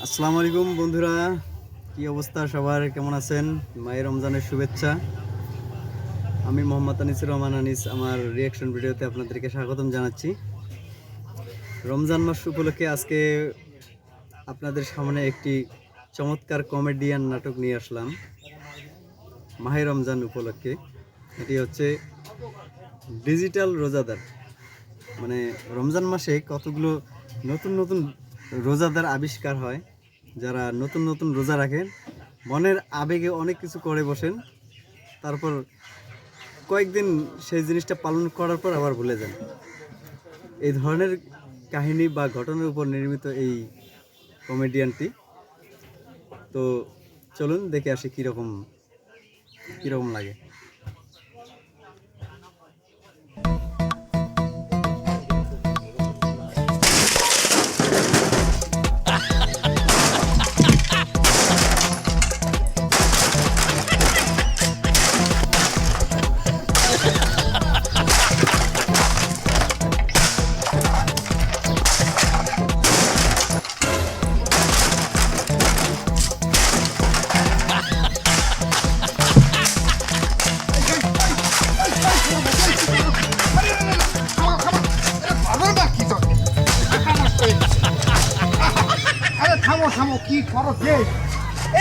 আসসালামু আলাইকুম বন্ধুরা, কি অবস্থা সবার? কেমন আছেন? মায়ের রমজানের শুভেচ্ছা। আমি মোহাম্মদ আনিসুর রহমান আনিস আমার রিয়াকশন ভিডিওতে আপনাদেরকে স্বাগতম জানাচ্ছি। রমজান মাস উপলক্ষে আজকে আপনাদের সামনে একটি চমৎকার কমেডিয়ান নাটক নিয়ে আসলাম মাহে রমজান উপলক্ষে। এটি হচ্ছে ডিজিটাল রোজাদার। মানে রমজান মাসে কতগুলো নতুন নতুন রোজাদার আবিষ্কার হয়, যারা নতুন নতুন রোজা রাখেন, মনের আবেগে অনেক কিছু করে বসেন, তারপর কয়েকদিন সেই জিনিসটা পালন করার পর আবার ভুলে যান। এই ধরনের কাহিনী বা ঘটনার উপর নির্মিত এই কমেডিয়ানটি। তো চলুন দেখে আসি কীরকম লাগে।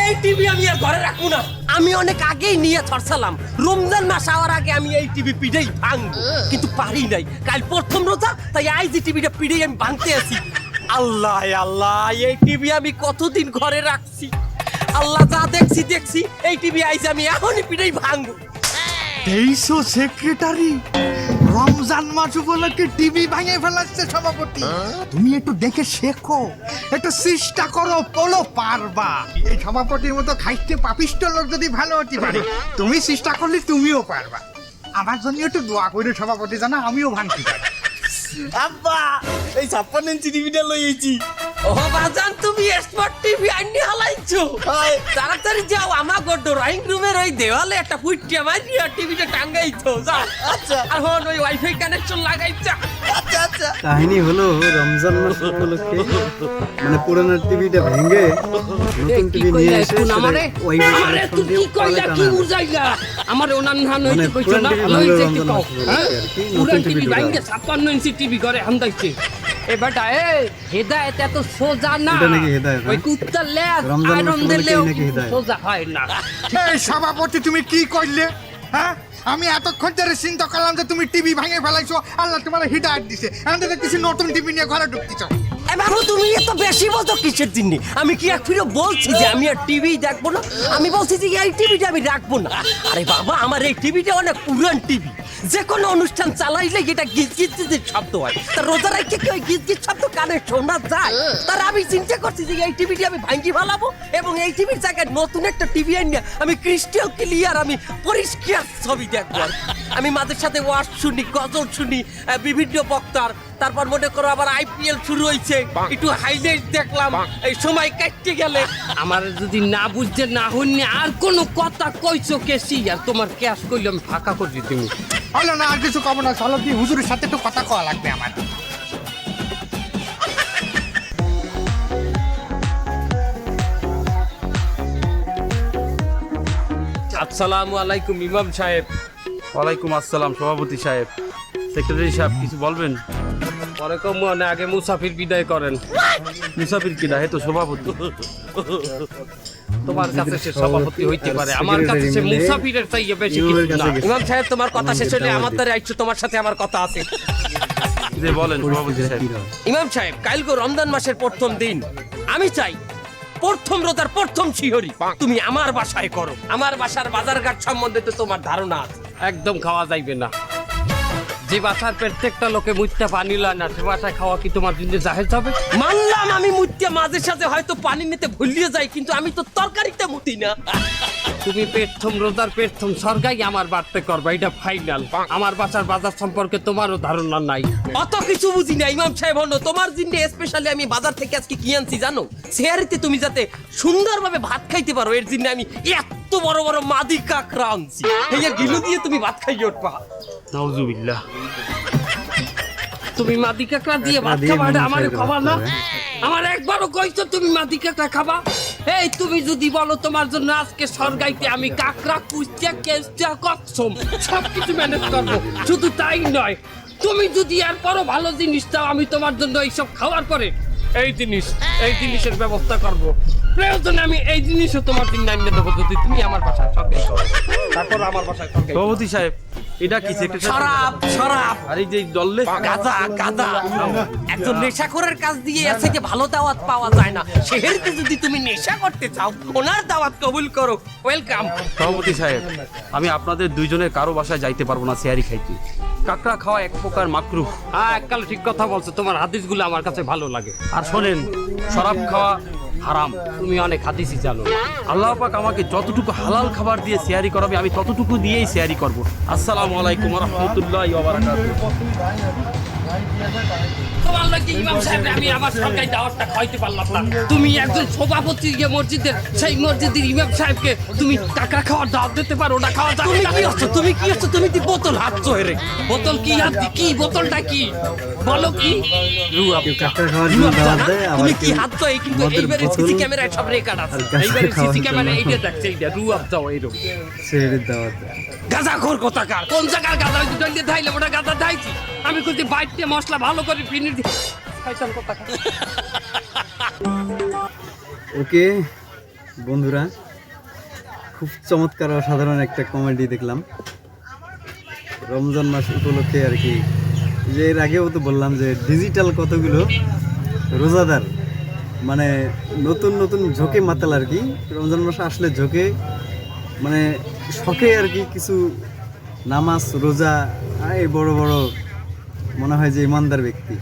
এই টিভি আমি আর ঘরে রাখবো না। আমি অনেক আগেই নিয়ে ছড়ছালাম, রমজান মাস আওয়ার আগে আমি এই টিভি পিড়েই ভাঙবো, কিন্তু পারি নাই। কাল প্রথম রোজা, তাই আজ এই টিভিটা পিড়েই আমি ভাঙতে আছি। আল্লাহ আল্লাহ, এই টিভি আমি কতদিন ঘরে রাখছি। আল্লাহ, যা দেখছি এই টিভি আইজ আমি এখনই পিড়েই ভাঙবো। তেইশো সেক্রেটারি রমজান মাস উপলক্ষে টিভি ভাঙে ফেলাচ্ছে সভাপতি। তুমি একটু দেখে শেখো, একটু চেষ্টা করো, বলো পারবা। এই সভাপতির মতো খাইতে পাপিষ্ট লোক যদি ভালো হতে পারে, তুমি চেষ্টা করলে তুমিও পারবা। আমার জন্য একটু দোয়া করে সভাপতি, জানা আমিও ভাঙতে পারি। আব্বা, এই 56 ইঞ্চি টিভিটা লইছি। ও বাজান, তুমি স্মার্ট টিভি আইনি হালাইছো। তাড়াতাড়ি যাও, আমার ড্রয়িং রুমের ওই দেওয়ালে একটা ফুটিয়া মারিয়া টিভিটা টাঙ্গাইছো। যাও। আচ্ছা। আর হন ওই ওয়াইফাই কানেকশন লাগাইছো। আচ্ছা আচ্ছা। কাহিনী হলো রমজান মাস উপলক্ষে মানে পুরানো টিভিটা ভেঙে নতুন টিভি নিয়ে এসে ওয়াইফাই কানেকশন দিয়ে পালে টানা। আমার ওনার নাম হইতে কইছো না, ভালো হইছে কি কও। পুরান টিভি ভাঙে 56 ইঞ্চি টিভি করে হামদাইছে। এ বেটা, এ হেদায়েত এত সোজা না। এটা নাকি হেদায়েত? ওই কুত্তার লেজ রমজান মাস আয়রন দিলেও নাকি হেদায়েত? সোজা হয় না। এই সভাপতি, তুমি কি করলে? হ্যাঁ, আমি এতক্ষণ ধরে চিন্তা করলাম যে তুমি টিভি ভাঙে ফেলাইছো। আল্লাহ তোমার হিদায়াত দিছে, আমাদের কিছু নতুন টিভি নিয়ে ঘরে ঢুকতেছ। এ বাবু, তুমি এত বেশি বলছো কিসের জন্য? আমি কি এক ফিরে বলছি যে আমি আর টিভি দেখবো না? আমি বলছি যে এই টিভিটা আমি রাখবো না। আরে বাবা, আমার এই টিভিটা অনেক পুরান টিভি। যে কোনো অনুষ্ঠান চালাইলে এটা গিজ গিজ গিজ শব্দ হয়। তা রোজা রাখতে কি ওই গিজ গিজ শব্দ কানে শোনা যায়? তার আমি চিন্তা করছি যে এই টিভিটি আমি ভাঙি ফেলাবো এবং এই টিভির জায়গায় নতুন একটা টিভি আনিয়ে আমি ক্রিস্টাল ক্লিয়ার, আমি পরিষ্কার ছবি দেখবো। আমি মাঝে সাথে ওয়াজ শুনি, গজল শুনি, বিভিন্ন বক্তার। তারপর মনে করো আবার আইপিএল শুরু হয়েছে, একটু হাইলাইট দেখলাম, এই সময় কাটতে গেলে। আমার যদি না বুঝতে না হইনি আর কোনো কথা কইছো কেসি, আর তোমার ক্যাশ কইলে আমি ফাঁকা করছি। তুমি হলো না, আর কিছু কব না, চলো কি হুজুরের সাথে একটু কথা কওয়া লাগবে আমার। আসসালামু আলাইকুম ইমাম সাহেব। ওয়ালাইকুম আসসালাম সভাপতি সাহেব। সেক্রেটারি সাহেব কিছু বলবেন? ওরকম মনে আগে মুসাফির বিদায় করেন। মুসাফির কিনা, হে তো সভাপতি। তোমার কাছে সে সভাপতি হইতে পারে, আমার কাছে সে মুসাফিরের চাইয়ে বেশি কিছু না। ইমাম সাহেব, তোমার কথা শেষ হলে আমার দ্বারা আইছো, তোমার সাথে আমার কথা আছে। যে বলেন সভাপতি সাহেব। ইমাম সাহেব, কালকে রমজান মাসের প্রথম দিন। আমি চাই প্রথম রোজার প্রথম শিহরি তুমি আমার বাসায় করো। আমার বাসার বাজারঘাট সম্বন্ধে তো তোমার ধারণা আছে। একদম খাওয়া যাইবে না। যে বাসার প্রত্যেকটা লোকে মুত্যা পানি লয় না, সে বাসায় খাওয়া কি তোমার জন্য জাহেজ হবে? মানলাম আমি মুত্যা মাঝে সাঝে হয়তো পানি নিতে ভুলিয়ে যাই, কিন্তু আমি তো তরকারিতে মুতি না। তুমি প্রথম রোজার প্রথম সরকাই আমার বাড়তে করবা, এটা ফাইনাল। আমার বাসার বাজার সম্পর্কে তোমারও ধারণা নাই। অত কিছু বুঝি না ইমাম সাহেব। হলো তোমার জন্য স্পেশালি আমি বাজার থেকে আজকে কি আনছি জানো? সেহারিতে তুমি যাতে সুন্দরভাবে ভাত খাইতে পারো, এর জন্য আমি এত বড় বড় মাদি কাঁকড়া আনছি। এই গিলু দিয়ে তুমি ভাত খাইয়ে উঠবা। নাউজুবিল্লাহ। তুমি মাদি কাঁকড়া দিয়ে ভাত খাবা, এটা আমার খাবার না। আমার একবারও কইছো তুমি মাটি কাঁকড়া খাবা? এই তুমি যদি বলো তোমার জন্য আজকে সরগাইতে আমি কাঁকড়া কুচিয়া কেস্টা কচ্ছম সবকিছু ম্যানেজ করবো। শুধু তাই নয়, তুমি যদি এরপরও ভালো জিনিস চাও আমি তোমার জন্য এইসব খাওয়ার পরে এই জিনিসের ব্যবস্থা করব। প্রয়োজনে আমি এই জিনিসও তোমার জন্য আনিয়ে দেবো যদি তুমি আমার বাসায় সরকারি করো। তারপর আমার বাসায় সরকারি সভাপতি সাহেব এটা কি সেক্রেটারি? শরাব আর এই যে দললে গাঁজা একজন নেশাখোরের কাছ দিয়ে আছে যে ভালো দাওয়াত পাওয়া যায় না। শহরে যদি তুমি নেশা করতে চাও ওনার দাওয়াত কবুল করো, ওয়েলকাম। সভাপতি সাহেব আমি আপনাদের দুইজনের কারো বাসায় যাইতে পারবো না সিয়ারি খাইতে। কাঁকড়া খাওয়া এক প্রকার মাকরুহ। হ্যাঁ, এককালে ঠিক কথা বলছো, তোমার হাদিসগুলো আমার কাছে ভালো লাগে। আর শোনেন, শরাব খাওয়া হারাম। তুমি অনেক হাদিসই জানো। আল্লাহ পাক আমাকে যতটুকু হালাল খাবার দিয়ে সিয়ারি করাবে আমি ততটুকু দিয়েই সিয়ারি করব। আসসালামু আলাইকুম ওয়া রাহমাতুল্লাহি ওয়া বারাকাতুহু। তোমার লাগে ইমাম সাহেব আমি আমার সরকারি দাওয়াতটা খাইতে পারলাম না। তুমি একজন সভাপতি গিয়ে মসজিদের, সেই মসজিদের ইমাম সাহেবকে তুমি টাকা খাওয়ার দাওয়াত দিতে পারো না? খাওয়া যাবে না। তুমি কি হচ্ছে? তুমি কি বোতল হাতছো হেরে? বোতল কি হাত কি? বোতলটা কি বলো? কি কেউ কাঁকড়া খাওয়ার জন্য দাওয়াত দেয়, আবার তুমি কি কেউ হাতছো? এই কিন্তু মদের এইবারে বোতল সিসি ক্যামেরায় সব রেকর্ড আছে। আর গাঁজা এইবারে খাওয়ার সিসি ক্যামেরা জন্য। এইটা দেখছে, এইটা রু আপ যাও এইরকম সেহরির দাওয়াত দেয়। গাঁজাখোর কোথাকার। কোন জায়গার গাঁজা? ওই দুটো দিয়ে ধাইলে ওটা গাঁজা ধাইছি আমি। কিন্তু বাইরে মশলা ভালো করে ফিনির দিয়ে খাইতাম কোথাকার। ওকে বন্ধুরা, খুব চমৎকার অসাধারণ একটা কমেডি দেখলাম রমজান মাস উপলক্ষে আর কি। যে এর আগেও তো বললাম যে ডিজিটাল কতগুলো রোজাদার মানে নতুন নতুন ঝোঁকে মাতাল আর কি। রমজান মাস আসলে ঝোঁকে মানে শখে আর কি কিছু নামাজ রোজা, এই বড় বড় মনে হয় যে ইমানদার ব্যক্তি,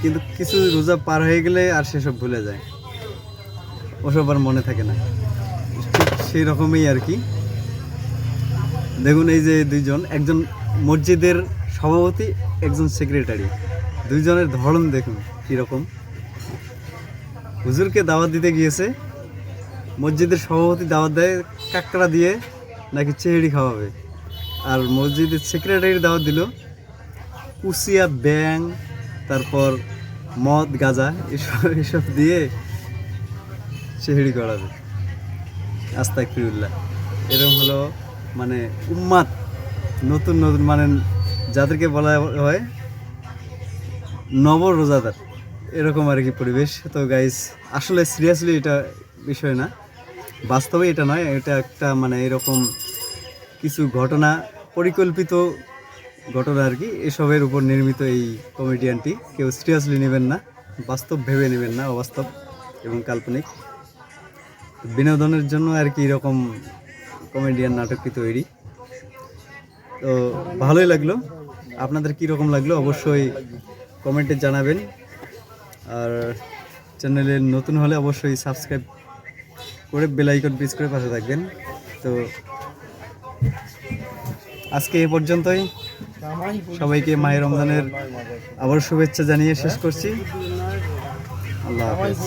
কিন্তু কিছু রোজা পার হয়ে গেলে আর সেসব ভুলে যায়, ওসব আর মনে থাকে না। ঠিক সেই রকমই আর কি। দেখুন এই যে দুইজন, একজন মসজিদের সভাপতি, একজন সেক্রেটারি, দুইজনের ধরন দেখুন কীরকম। হুজুরকে দাওয়াত দিতে গিয়েছে, মসজিদের সভাপতি দাওয়াত দেয় কাঁকড়া দিয়ে নাকি চেহারি খাওয়াবে, আর মসজিদের সেক্রেটারি দাওয়াত দিল কুচিয়া, ব্যাং, তারপর মদ গাঁজা এসব দিয়ে চেহারি করাবে। আস্তাগফিরুল্লাহ। এরকম হলো মানে উম্মাত, নতুন নতুন মানে যাদেরকে বলা হয় নব রোজাদার, এরকম আর কি পরিবেশ। তো গাইস আসলে সিরিয়াসলি এটা বিষয় না, বাস্তবে এটা নয়, এটা একটা মানে এরকম কিছু ঘটনা, পরিকল্পিত ঘটনা আর কি। এসবের উপর নির্মিত এই কমেডিয়ানটি। কেউ সিরিয়াসলি নেবেন না, বাস্তব ভেবে নেবেন না, অবাস্তব এবং কাল্পনিক। বিনোদনের জন্য আর কি এরকম কমেডিয়ান নাটকটি তৈরি। তো ভালোই লাগলো। আপনাদের কী রকম লাগলো অবশ্যই কমেন্টে জানাবেন। আর চ্যানেলে নতুন হলে অবশ্যই সাবস্ক্রাইব করে বেল আইকন প্রেস করে পাশে থাকবেন। তো আজকে এ পর্যন্তই। সবাইকে মাহে রমজানের আবার শুভেচ্ছা জানিয়ে শেষ করছি। আল্লাহ হাফেজ।